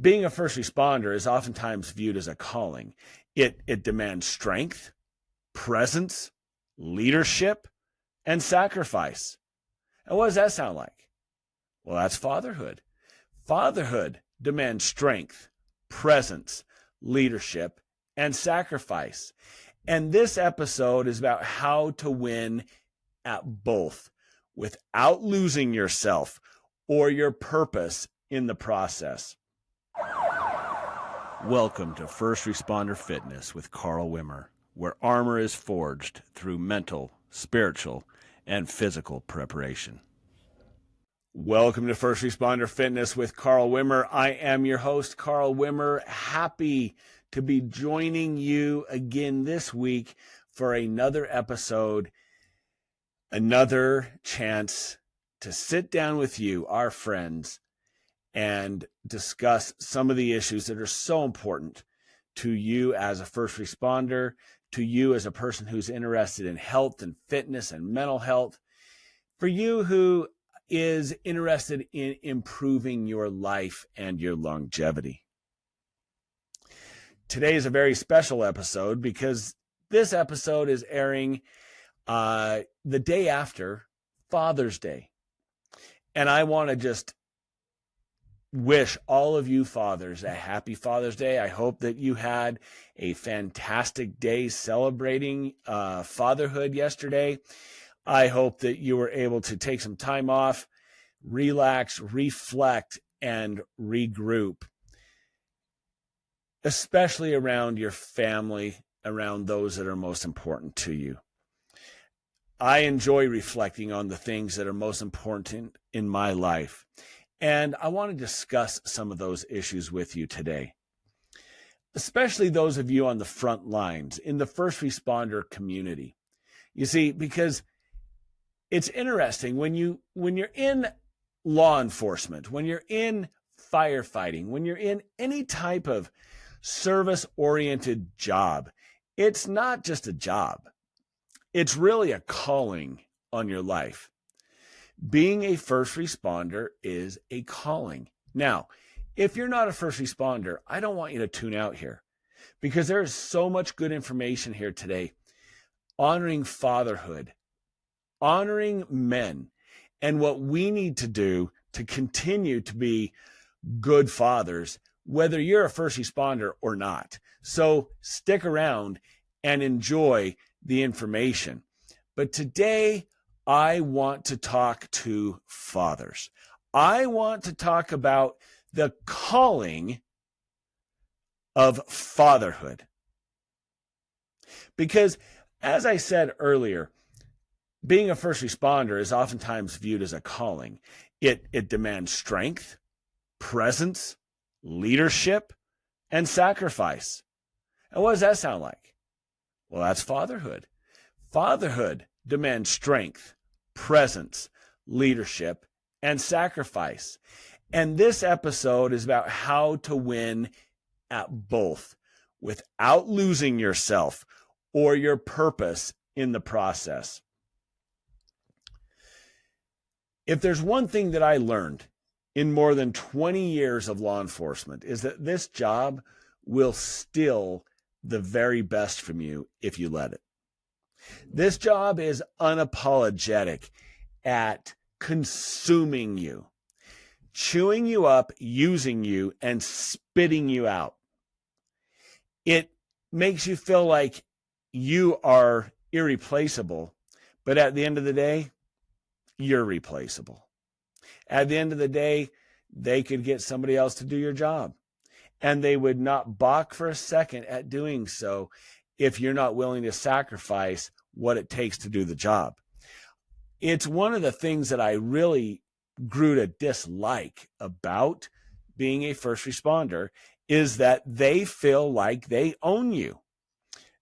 Being a first responder is oftentimes viewed as a calling. It demands strength, presence, leadership, and sacrifice. And what does that sound like? Well, that's fatherhood. Fatherhood demands strength, presence, leadership, and sacrifice. And this episode is about how to win at both without losing yourself or your purpose in the process. Welcome to First Responder Fitness with Carl Wimmer, where armor is forged through mental, spiritual, and physical preparation. Welcome to First Responder Fitness with Carl Wimmer. I am your host, Carl Wimmer. Happy to be joining you again this week for another episode, another chance to sit down with you, our friends, and discuss some of the issues that are so important to you as a first responder, to you as a person who's interested in health and fitness and mental health, for you who is interested in improving your life and your longevity. Today is a very special episode because this episode is airing the day after Father's Day. And I want to just wish all of you fathers a happy Father's Day. I hope that you had a fantastic day celebrating fatherhood yesterday. I hope that you were able to take some time off, relax, reflect, and regroup, especially around your family, around those that are most important to you. I enjoy reflecting on the things that are most important in my life. And I want to discuss some of those issues with you today, especially those of you on the front lines in the first responder community. You see, because it's interesting when you're in law enforcement, when you're in firefighting, when you're in any type of service-oriented job, it's not just a job. It's really a calling on your life. Being a first responder is a calling. Now, if you're not a first responder, I don't want you to tune out here because there is so much good information here today honoring fatherhood, honoring men, and what we need to do to continue to be good fathers, whether you're a first responder or not. So stick around and enjoy the information. But today, I want to talk to fathers. I want to talk about the calling of fatherhood. Because, as I said earlier, being a first responder is oftentimes viewed as a calling. It demands strength, presence, leadership, and sacrifice. And what does that sound like? Well, that's fatherhood. Fatherhood demands strength, presence, leadership, and sacrifice. And this episode is about how to win at both without losing yourself or your purpose in the process. If there's one thing that I learned in more than 20 years of law enforcement is that this job will steal the very best from you if you let it. This job is unapologetic at consuming you, chewing you up, using you, and spitting you out. It makes you feel like you are irreplaceable, but at the end of the day, you're replaceable. At the end of the day, they could get somebody else to do your job, and they would not balk for a second at doing so if you're not willing to sacrifice what it takes to do the job. It's one of the things that I really grew to dislike about being a first responder is that they feel like they own you.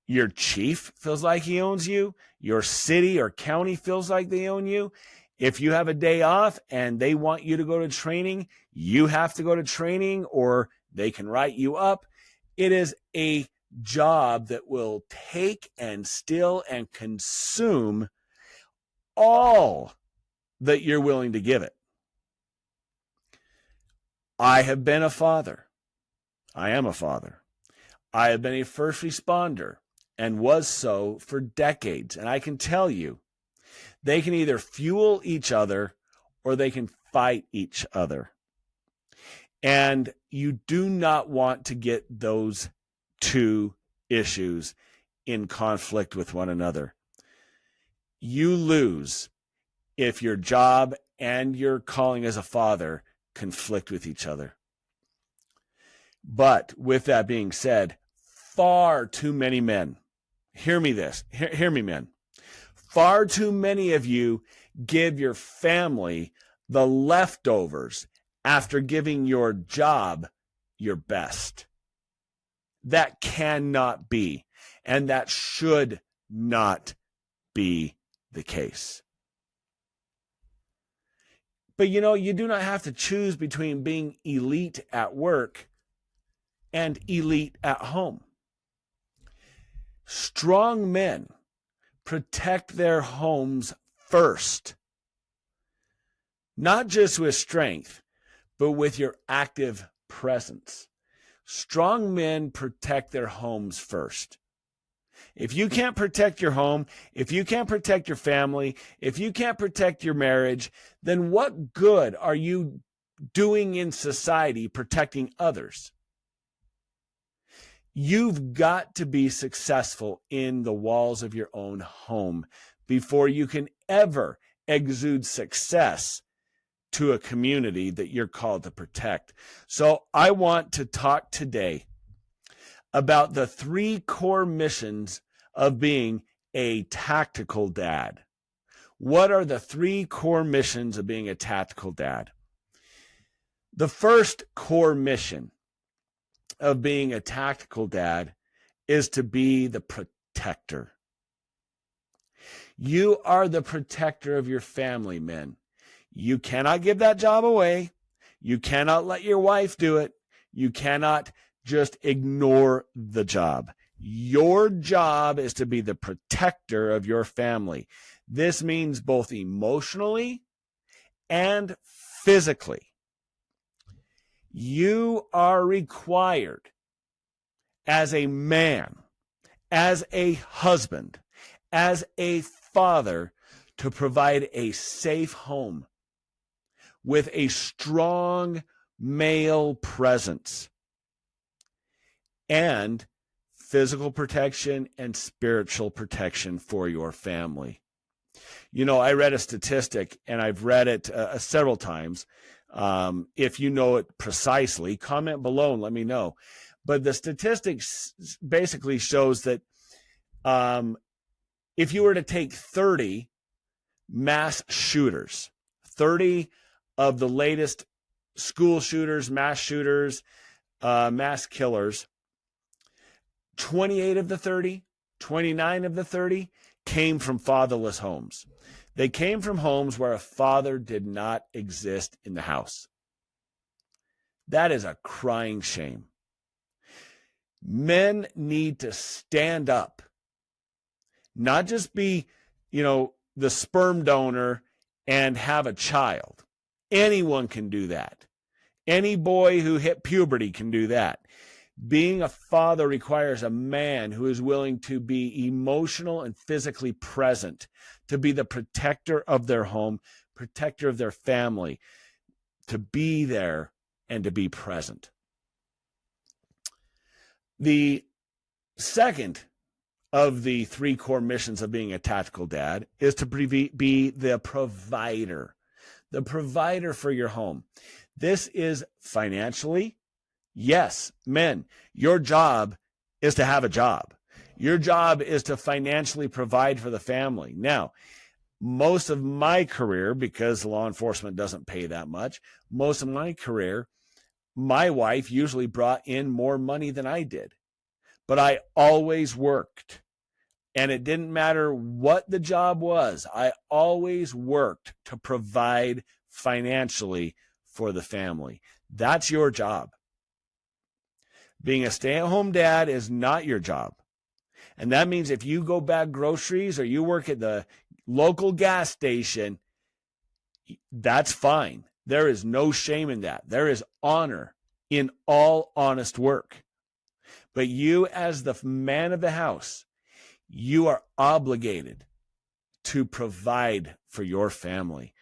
Your chief feels like he owns you. Your city or county feels like they own you. If you have a day off and they want you to go to training, you have to go to training or they can write you up. It is a job that will take and steal and consume all that you're willing to give it. I have been a father. I am a father. I have been a first responder and was so for decades. And I can tell you, they can either fuel each other or they can fight each other. And you do not want to get those two issues in conflict with one another. You lose if your job and your calling as a father conflict with each other. But with that being said, far too many men, hear me, men. Far too many of you give your family the leftovers after giving your job your best. That cannot be, and that should not be the case. But you do not have to choose between being elite at work and elite at home. Strong men protect their homes first, not just with strength, but with your active presence. Strong men protect their homes first. If you can't protect your home, if you can't protect your family, if you can't protect your marriage, then what good are you doing in society protecting others? You've got to be successful in the walls of your own home before you can ever exude success to a community that you're called to protect. So I want to talk today about the 3 core missions of being a tactical dad. What are the 3 core missions of being a tactical dad? The first core mission of being a tactical dad is to be the protector. You are the protector of your family, men. You cannot give that job away. You cannot let your wife do it. You cannot just ignore the job. Your job is to be the protector of your family. This means both emotionally and physically. You are required as a man, as a husband, as a father, to provide a safe home with a strong male presence and physical protection and spiritual protection for your family. I read a statistic, and I've read it several times. If you know it precisely, comment below and let me know. But the statistics basically shows that if you were to take 30 mass shooters, 30 of the latest school shooters, mass killers, 28 of the 30, 29 of the 30 came from fatherless homes. They came from homes where a father did not exist in the house. That is a crying shame. Men need to stand up, not just be, the sperm donor and have a child. Anyone can do that. Any boy who hit puberty can do that. Being a father requires a man who is willing to be emotional and physically present, to be the protector of their home, protector of their family, to be there and to be present. The second of the 3 core missions of being a tactical dad is to be the provider for your home. This is financially. Yes, men, your job is to have a job. Your job is to financially provide for the family. Now, most of my career, because law enforcement doesn't pay that much, most of my career, my wife usually brought in more money than I did. But I always worked. And it didn't matter what the job was. I always worked to provide financially for the family. That's your job. Being a stay-at-home dad is not your job. And that means if you go bag groceries or you work at the local gas station, that's fine. There is no shame in that. There is honor in all honest work. But you, as the man of the house, you are obligated to provide for your family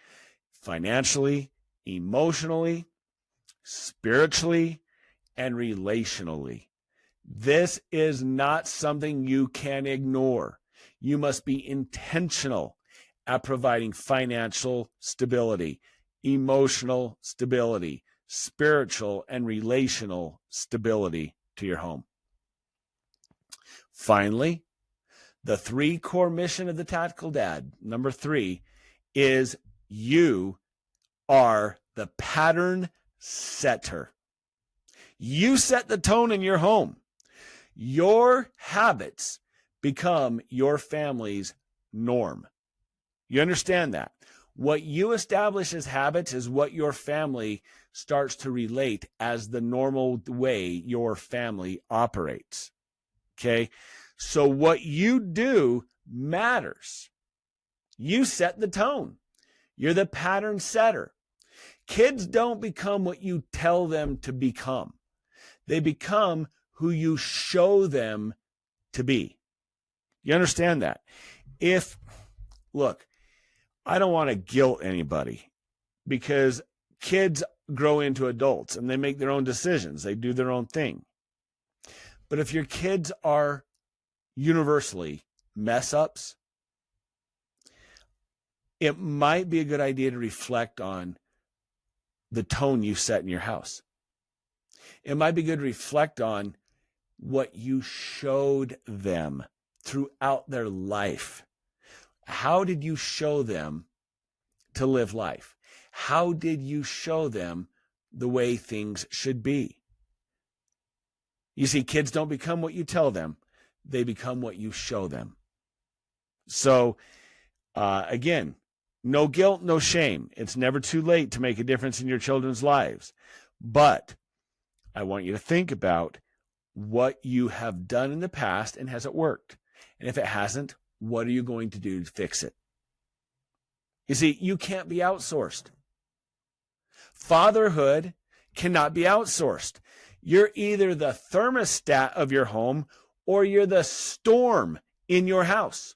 financially, emotionally, spiritually, and relationally. This is not something you can ignore. You must be intentional at providing financial stability, emotional stability, spiritual and relational stability to your home. Finally, the 3 core mission of the Tactical Dad, number 3, is you are the pattern setter. You set the tone in your home. Your habits become your family's norm. You understand that? What you establish as habits is what your family starts to relate as the normal way your family operates. Okay? So what you do matters. You set the tone. You're the pattern setter. Kids don't become what you tell them to become. They become who you show them to be. You understand that? Look, I don't want to guilt anybody, because kids grow into adults and they make their own decisions. They do their own thing. But if your kids are universally mess ups, it might be a good idea to reflect on the tone you set in your house. It might be good to reflect on what you showed them throughout their life. How did you show them to live life? How did you show them the way things should be? You see, kids don't become what you tell them. They become what you show them. So, again, no guilt, no shame. It's never too late to make a difference in your children's lives. But I want you to think about what you have done in the past, and has it worked? And if it hasn't, what are you going to do to fix it? You see, you can't be outsourced. Fatherhood cannot be outsourced. You're either the thermostat of your home or you're the storm in your house.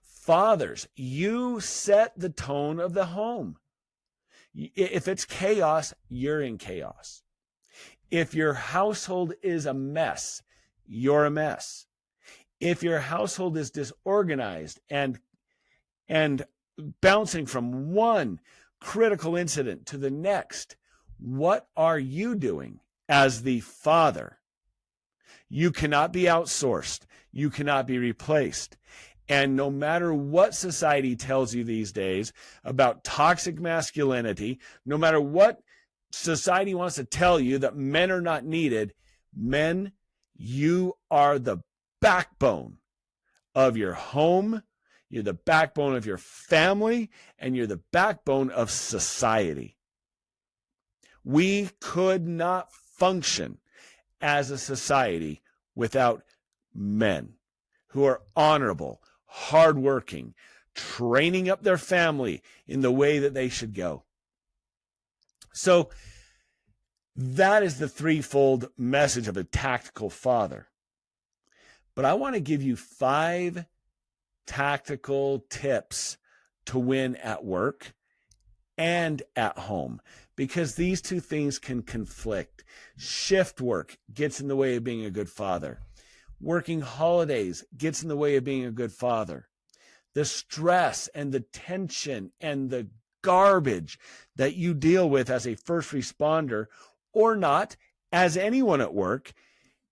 Fathers, you set the tone of the home. If it's chaos, you're in chaos. If your household is a mess, you're a mess. If your household is disorganized and bouncing from one critical incident to the next, what are you doing as the father? You cannot be outsourced. You cannot be replaced. And no matter what society tells you these days about toxic masculinity, no matter what society wants to tell you that men are not needed, men, you are the backbone of your home, you're the backbone of your family, and you're the backbone of society. We could not function as a society without men who are honorable, hardworking, training up their family in the way that they should go. So that is the threefold message of a tactical father. But I want to give you 5 tactical tips to win at work and at home, because these 2 things can conflict. Shift work gets in the way of being a good father. Working holidays gets in the way of being a good father. The stress and the tension and the garbage that you deal with as a first responder, or not, as anyone at work,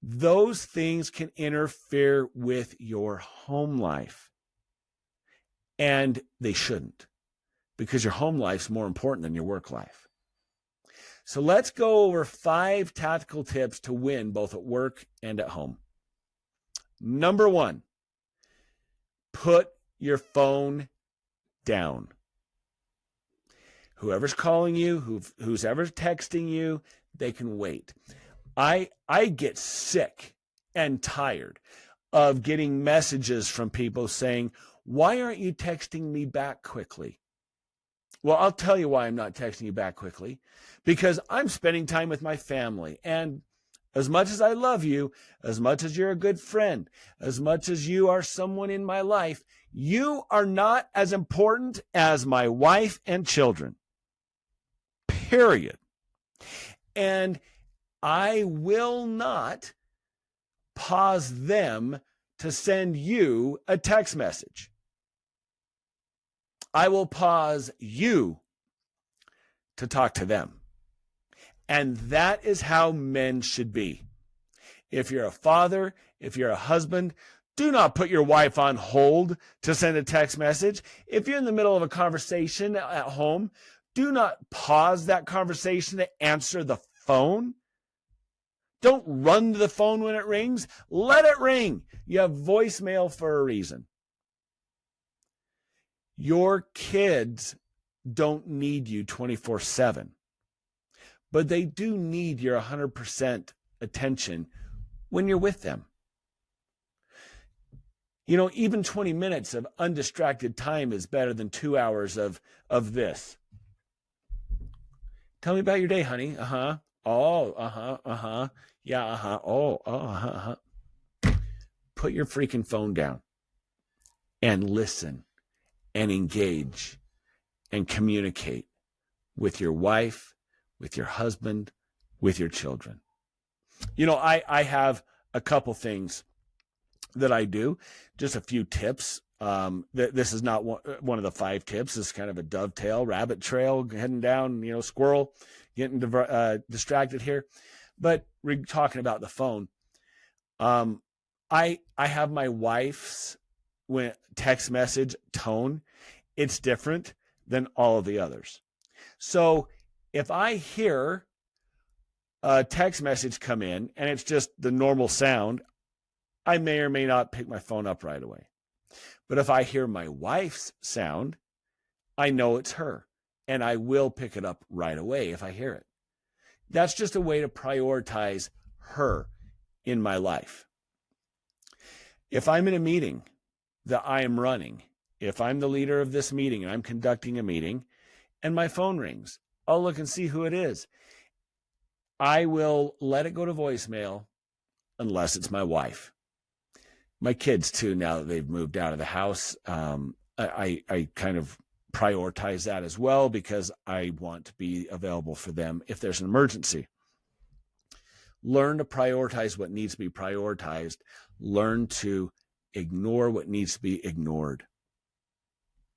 those things can interfere with your home life. And they shouldn't, because your home life's more important than your work life. So let's go over 5 tactical tips to win both at work and at home. Number 1, put your phone down. Whoever's calling you, who's ever texting you, they can wait. I get sick and tired of getting messages from people saying, "Why aren't you texting me back quickly?" Well, I'll tell you why I'm not texting you back quickly. Because I'm spending time with my family. And as much as I love you, as much as you're a good friend, as much as you are someone in my life, you are not as important as my wife and children. Period. And I will not pause them to send you a text message. I will pause you to talk to them. And that is how men should be. If you're a father, if you're a husband, do not put your wife on hold to send a text message. If you're in the middle of a conversation at home, do not pause that conversation to answer the phone. Don't run to the phone when it rings. Let it ring. You have voicemail for a reason. Your kids don't need you 24/7, but they do need your 100% attention when you're with them. You know, even 20 minutes of undistracted time is better than 2 hours of this. Tell me about your day, honey. Uh-huh. Oh, uh-huh, uh-huh. Yeah, uh-huh. Oh, uh-huh, uh-huh. Put your freaking phone down and listen and engage and communicate with your wife, with your husband, with your children. You know, I have a couple things that I do, just a few tips. This is not one of the 5 tips. This is kind of a dovetail, rabbit trail, heading down, you know, squirrel, getting distracted here. But we're talking about the phone. I have my wife's text message tone. It's different than all of the others. So if I hear a text message come in and it's just the normal sound, I may or may not pick my phone up right away. But if I hear my wife's sound, I know it's her, and I will pick it up right away if I hear it. That's just a way to prioritize her in my life. If I'm in a meeting that I am running, if I'm the leader of this meeting and I'm conducting a meeting and my phone rings, I'll look and see who it is. I will let it go to voicemail unless it's my wife. My kids, too, now that they've moved out of the house, I kind of prioritize that as well because I want to be available for them if there's an emergency. Learn to prioritize what needs to be prioritized. Learn to ignore what needs to be ignored.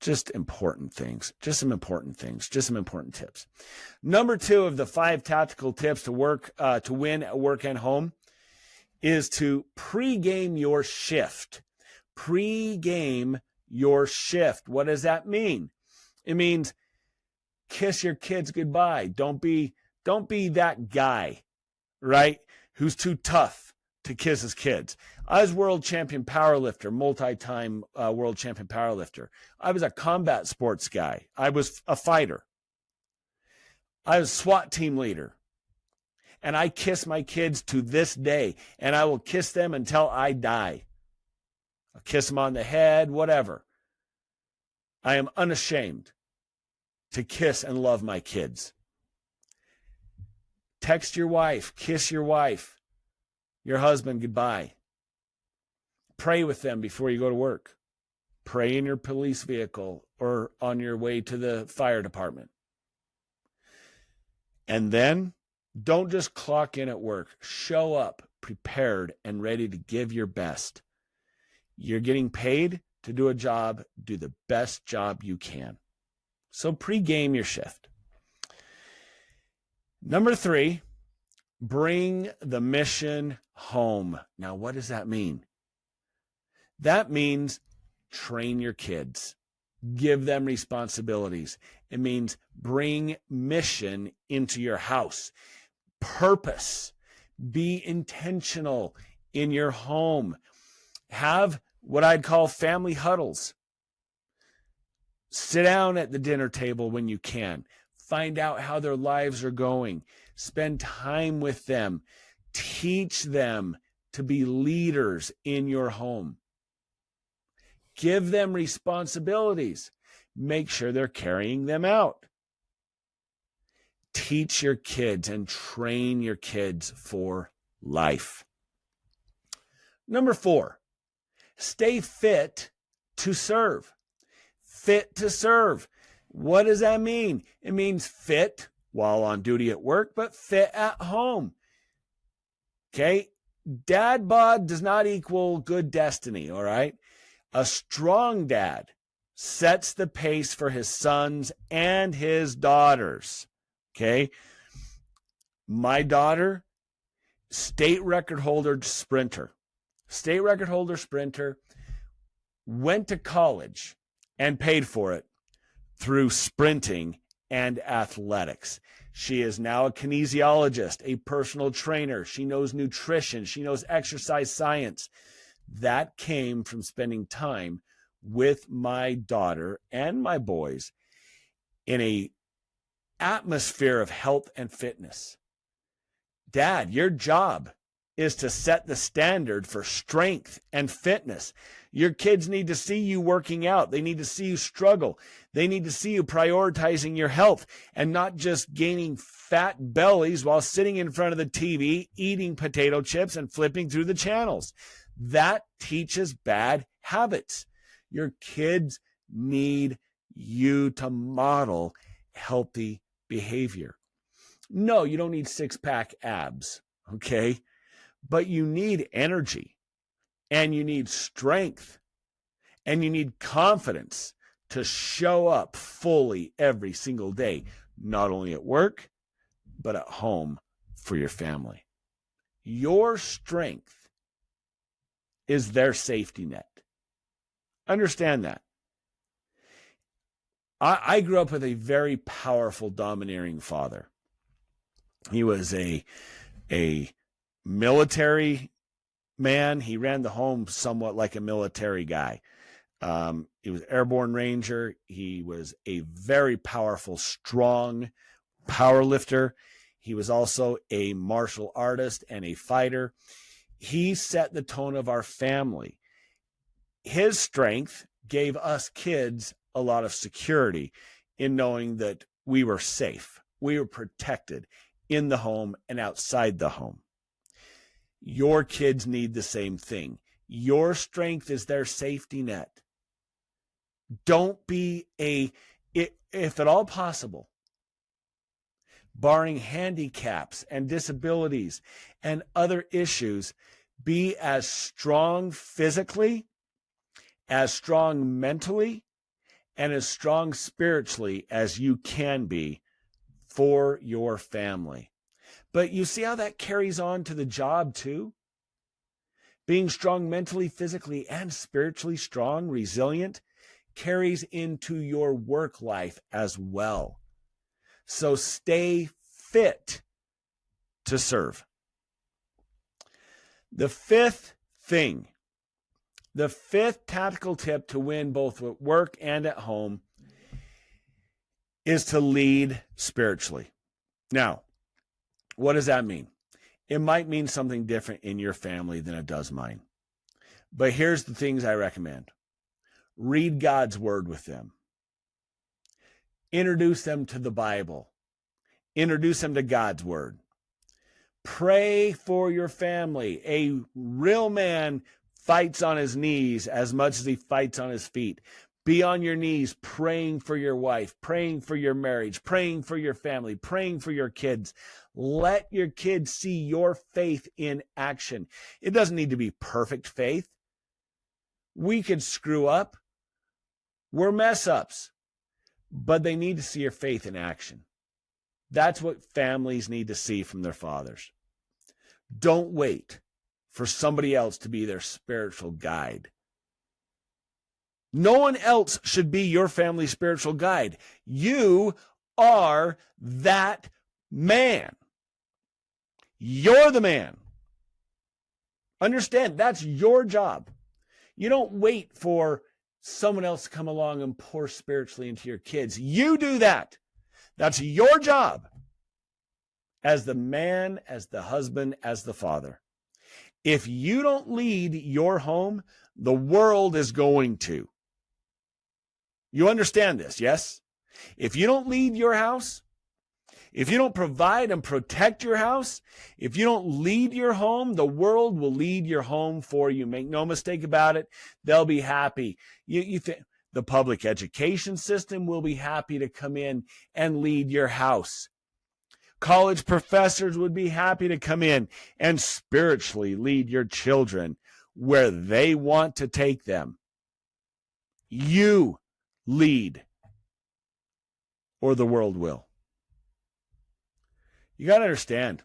Just important things, just some important tips. Number 2 of the 5 tactical tips to win at work and home is to pregame your shift. Pregame your shift. What does that mean? It means kiss your kids goodbye. Don't be that guy, right, who's too tough to kiss his kids. I was world champion powerlifter, multi-time world champion powerlifter. I was a combat sports guy. I was a fighter. I was SWAT team leader. And I kiss my kids to this day, and I will kiss them until I die. I'll kiss them on the head, whatever. I am unashamed to kiss and love my kids. Text your wife, kiss your wife, your husband goodbye. Pray with them before you go to work. Pray in your police vehicle or on your way to the fire department. And then don't just clock in at work. Show up prepared and ready to give your best. You're getting paid to do a job. Do the best job you can. So pregame your shift. Number 3, bring the mission home. Now, what does that mean? That means train your kids. Give them responsibilities. It means bring mission into your house. Purpose. Be intentional in your home. Have what I'd call family huddles. Sit down at the dinner table when you can. Find out how their lives are going. Spend time with them. Teach them to be leaders in your home. Give them responsibilities. make sure they're carrying them out. Teach your kids and train your kids for life. Number 4, stay fit to serve. Fit to serve. What does that mean? It means fit while on duty at work, but fit at home. Okay? Dad bod does not equal good destiny, all right? A strong dad sets the pace for his sons and his daughters. Okay? My daughter, state record holder sprinter, went to college and paid for it through sprinting and athletics. She is now a kinesiologist, a personal trainer. She knows nutrition. She knows exercise science. That came from spending time with my daughter and my boys in a atmosphere of health and fitness. Dad, your job is to set the standard for strength and fitness. Your kids need to see you working out. They need to see you struggle. They need to see you prioritizing your health and not just gaining fat bellies while sitting in front of the TV, eating potato chips and flipping through the channels. That teaches bad habits. Your kids need you to model healthy behavior. No, you don't need six-pack abs, okay? But you need energy, and you need strength, and you need confidence to show up fully every single day, not only at work, but at home for your family. Your strength is their safety net. Understand that. I grew up with a very powerful, domineering father. He was a military man. He ran the home somewhat like a military guy. He was airborne ranger. He was a very powerful, strong power lifter. He was also a martial artist and a fighter. He set the tone of our family. His strength gave us kids a lot of security in knowing that we were safe. We were protected in the home and outside the home. Your kids need the same thing. Your strength is their safety net. Don't be if at all possible, barring handicaps and disabilities and other issues, be as strong physically, as strong mentally, and as strong spiritually as you can be for your family. But you see how that carries on to the job too? Being strong mentally, physically, and spiritually strong, resilient, carries into your work life as well. So stay fit to serve. The fifth tactical tip to win both at work and at home is to lead spiritually. Now, what does that mean? It might mean something different in your family than it does mine. But here's the things I recommend. Read God's word with them. Introduce them to the Bible. Introduce them to God's word. Pray for your family. A real man fights on his knees as much as he fights on his feet. Be on your knees praying for your wife, praying for your marriage, praying for your family, praying for your kids. Let your kids see your faith in action. It doesn't need to be perfect faith. We could screw up. We're mess ups. But they need to see your faith in action. That's what families need to see from their fathers. Don't wait for somebody else to be their spiritual guide. No one else should be your family's spiritual guide. You are that man. You're the man. Understand, that's your job. You don't wait for someone else to come along and pour spiritually into your kids. You do that. That's your job as the man, as the husband, as the father. If you don't lead your home, the world is going to. You understand this, yes? If you don't lead your house, if you don't provide and protect your house, if you don't lead your home, the world will lead your home for you. Make no mistake about it. They'll be happy. You think the public education system will be happy to come in and lead your house. College professors would be happy to come in and spiritually lead your children where they want to take them. You lead, or the world will. You got to understand,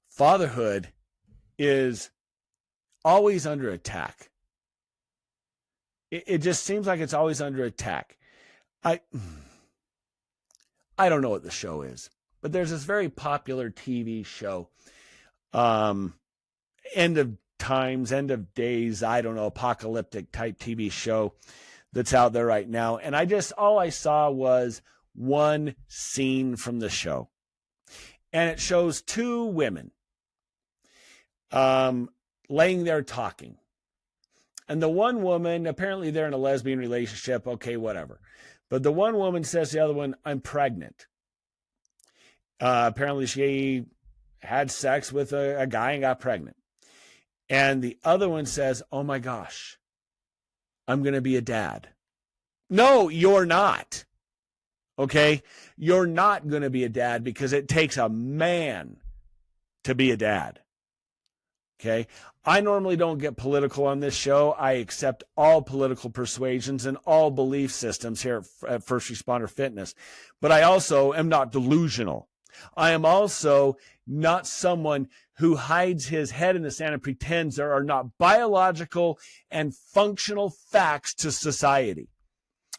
fatherhood is always under attack. It just seems like it's always under attack. I don't know what the show is, but there's this very popular TV show, end of times, end of days, I don't know, apocalyptic type TV show that's out there right now. And all I saw was one scene from the show. And it shows two women laying there talking. And the one woman, apparently they're in a lesbian relationship, okay, whatever. But the one woman says to the other one, I'm pregnant. Apparently she had sex with a guy and got pregnant. And the other one says, oh my gosh, I'm going to be a dad. No, you're not. Okay? You're not going to be a dad because it takes a man to be a dad. Okay? I normally don't get political on this show. I accept all political persuasions and all belief systems here at First Responder Fitness. But I also am not delusional. I am also not someone who hides his head in the sand and pretends there are not biological and functional facts to society.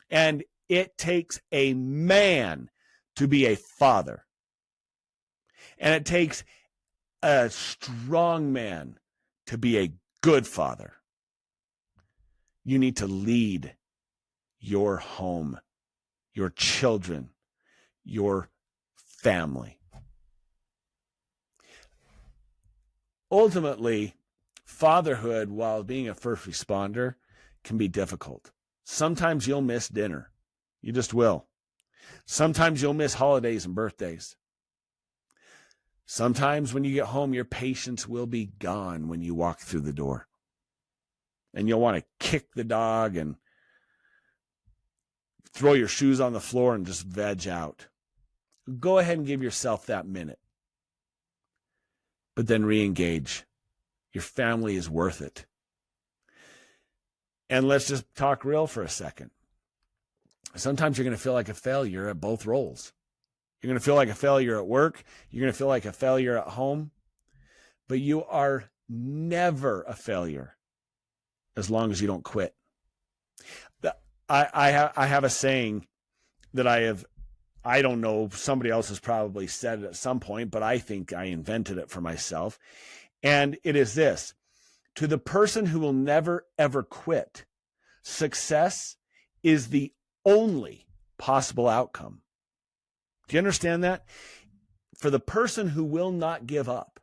And it takes a man to be a father. And it takes a strong man to be a good father. You need to lead your home, your children, your family. Ultimately, fatherhood, while being a first responder, can be difficult. Sometimes you'll miss dinner. You just will. Sometimes you'll miss holidays and birthdays. Sometimes when you get home, your patience will be gone when you walk through the door. And you'll want to kick the dog and throw your shoes on the floor and just veg out. Go ahead and give yourself that minute. But then re-engage. Your family is worth it. And let's just talk real for a second. Sometimes you're going to feel like a failure at both roles. You're going to feel like a failure at work. You're going to feel like a failure at home. But you are never a failure as long as you don't quit. I have a saying that I don't know, somebody else has probably said it at some point, but I think I invented it for myself. And it is this: to the person who will never, ever quit, success is the only possible outcome. Do you understand that? For the person who will not give up,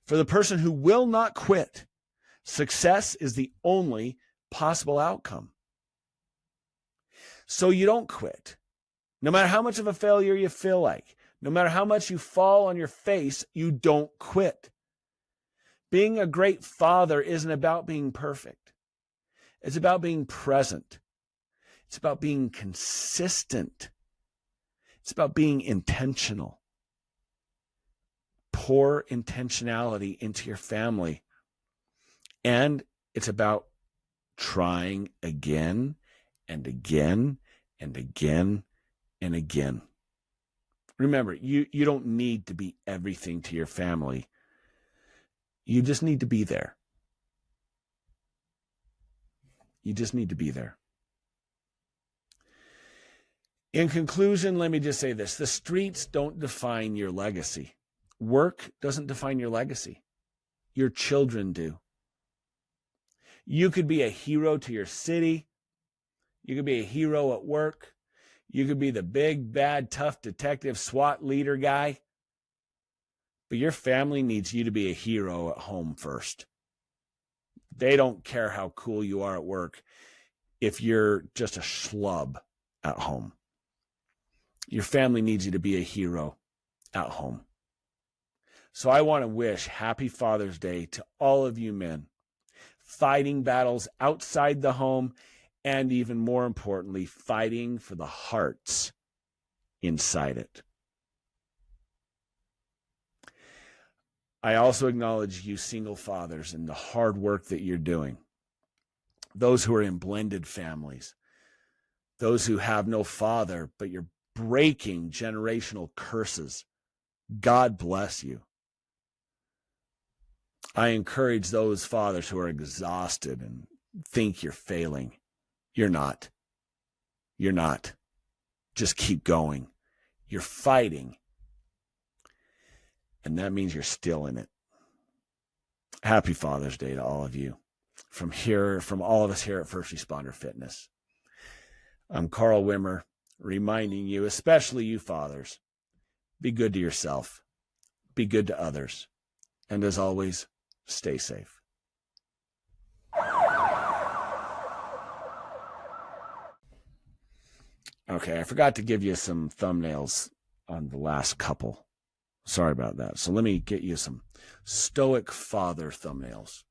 for the person who will not quit, success is the only possible outcome. So you don't quit. No matter how much of a failure you feel like, no matter how much you fall on your face, you don't quit. Being a great father isn't about being perfect. It's about being present. It's about being consistent. It's about being intentional. Pour intentionality into your family. And it's about trying again and again and again and again. Remember, you don't need to be everything to your family. You just need to be there. You just need to be there. In conclusion, let me just say this. The streets don't define your legacy. Work doesn't define your legacy. Your children do. You could be a hero to your city. You could be a hero at work. You could be the big, bad, tough detective SWAT leader guy. But your family needs you to be a hero at home first. They don't care how cool you are at work. if you're just a schlub at home. Your family needs you to be a hero at home. So I want to wish Happy Father's Day to all of you men fighting battles outside the home, and even more importantly, fighting for the hearts inside it. I also acknowledge you single fathers and the hard work that you're doing. Those who are in blended families, those who have no father, but you're breaking generational curses. God bless you. I encourage those fathers who are exhausted and think you're failing. You're not. You're not. Just keep going. You're fighting. And that means you're still in it. Happy Father's Day to all of you. From all of us here at First Responder Fitness. I'm Carl Wimmer, reminding you, especially you fathers, be good to yourself. Be good to others. And as always, stay safe. Okay, I forgot to give you some thumbnails on the last couple. Sorry about that. So let me get you some stoic father thumbnails.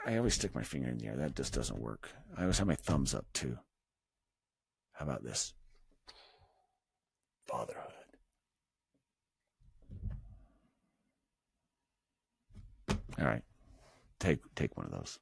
I always stick my finger in the air. That just doesn't work. I always have my thumbs up too. How about this? Fatherhood. All right. Take one of those.